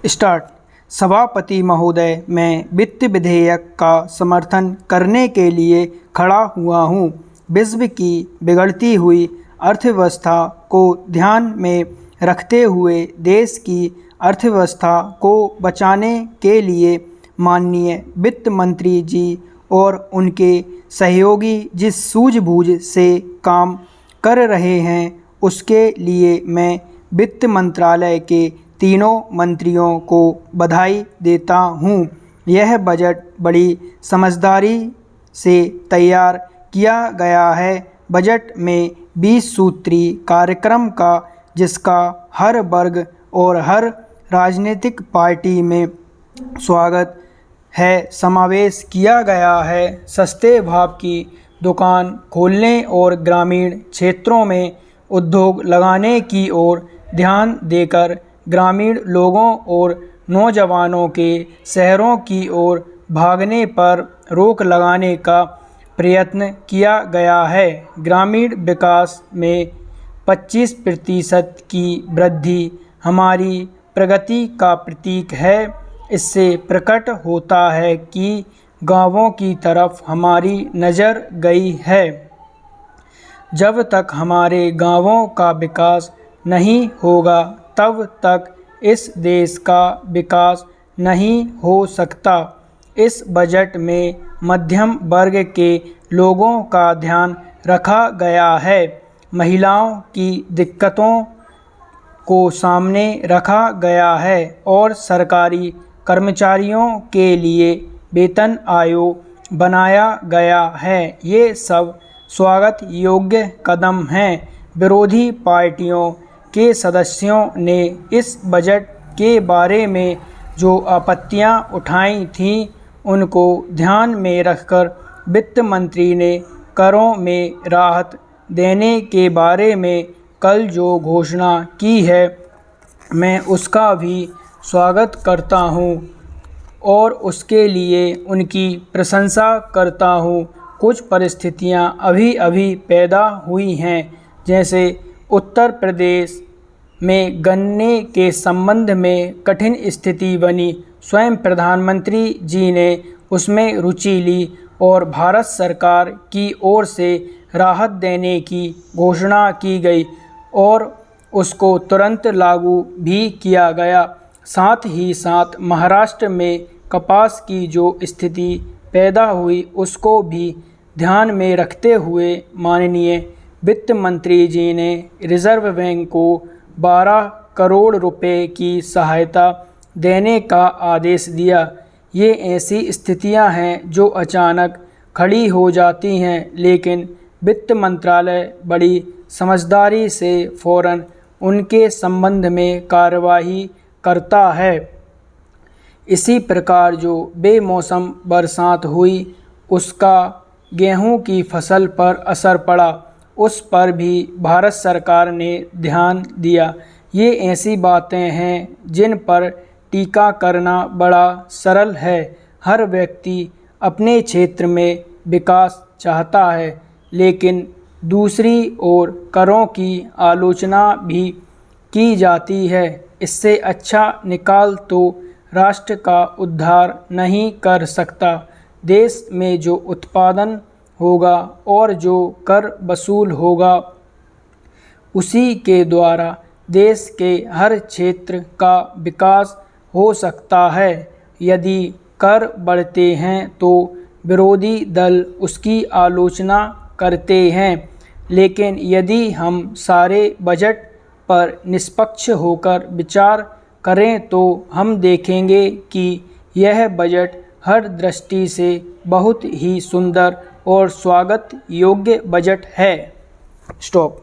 Start. सभापति महोदय, मैं वित्त विधेयक का समर्थन करने के लिए खड़ा हुआ हूँ। विश्व की बिगड़ती हुई अर्थव्यवस्था को ध्यान में रखते हुए देश की अर्थव्यवस्था को बचाने के लिए माननीय वित्त मंत्री जी और उनके सहयोगी जिस सूझबूझ से काम कर रहे हैं, उसके लिए मैं वित्त मंत्रालय के तीनों मंत्रियों को बधाई देता हूँ। यह बजट बड़ी समझदारी से तैयार किया गया है। बजट में 20 सूत्री कार्यक्रम का, जिसका हर वर्ग और हर राजनीतिक पार्टी में स्वागत है, समावेश किया गया है। सस्ते भाव की दुकान खोलने और ग्रामीण क्षेत्रों में उद्योग लगाने की ओर ध्यान देकर ग्रामीण लोगों और नौजवानों के शहरों की ओर भागने पर रोक लगाने का प्रयत्न किया गया है। ग्रामीण विकास में 25% की वृद्धि हमारी प्रगति का प्रतीक है। इससे प्रकट होता है कि गांवों की तरफ हमारी नज़र गई है। जब तक हमारे गांवों का विकास नहीं होगा, तब तक इस देश का विकास नहीं हो सकता। इस बजट में मध्यम वर्ग के लोगों का ध्यान रखा गया है। महिलाओं की दिक्कतों को सामने रखा गया है और सरकारी कर्मचारियों के लिए वेतन आयोग बनाया गया है। ये सब स्वागत योग्य कदम हैं। विरोधी पार्टियों के सदस्यों ने इस बजट के बारे में जो आपत्तियां उठाई थीं, उनको ध्यान में रखकर वित्त मंत्री ने करों में राहत देने के बारे में कल जो घोषणा की है, मैं उसका भी स्वागत करता हूं और उसके लिए उनकी प्रशंसा करता हूं। कुछ परिस्थितियां अभी अभी पैदा हुई हैं, जैसे उत्तर प्रदेश में गन्ने के संबंध में कठिन स्थिति बनी। स्वयं प्रधानमंत्री जी ने उसमें रुचि ली और भारत सरकार की ओर से राहत देने की घोषणा की गई और उसको तुरंत लागू भी किया गया। साथ ही साथ महाराष्ट्र में कपास की जो स्थिति पैदा हुई, उसको भी ध्यान में रखते हुए माननीय वित्त मंत्री जी ने रिजर्व बैंक को 12 करोड़ रुपए की सहायता देने का आदेश दिया। ये ऐसी स्थितियां हैं जो अचानक खड़ी हो जाती हैं, लेकिन वित्त मंत्रालय बड़ी समझदारी से फ़ौरन उनके संबंध में कार्रवाई करता है। इसी प्रकार जो बेमौसम बरसात हुई, उसका गेहूं की फसल पर असर पड़ा, उस पर भी भारत सरकार ने ध्यान दिया। ये ऐसी बातें हैं जिन पर टीका करना बड़ा सरल है। हर व्यक्ति अपने क्षेत्र में विकास चाहता है, लेकिन दूसरी ओर करों की आलोचना भी की जाती है। इससे अच्छा निकाल तो राष्ट्र का उद्धार नहीं कर सकता। देश में जो उत्पादन होगा और जो कर वसूल होगा, उसी के द्वारा देश के हर क्षेत्र का विकास हो सकता है। यदि कर बढ़ते हैं तो विरोधी दल उसकी आलोचना करते हैं, लेकिन यदि हम सारे बजट पर निष्पक्ष होकर विचार करें तो हम देखेंगे कि यह बजट हर दृष्टि से बहुत ही सुंदर और स्वागत योग्य बजट है। स्टॉप।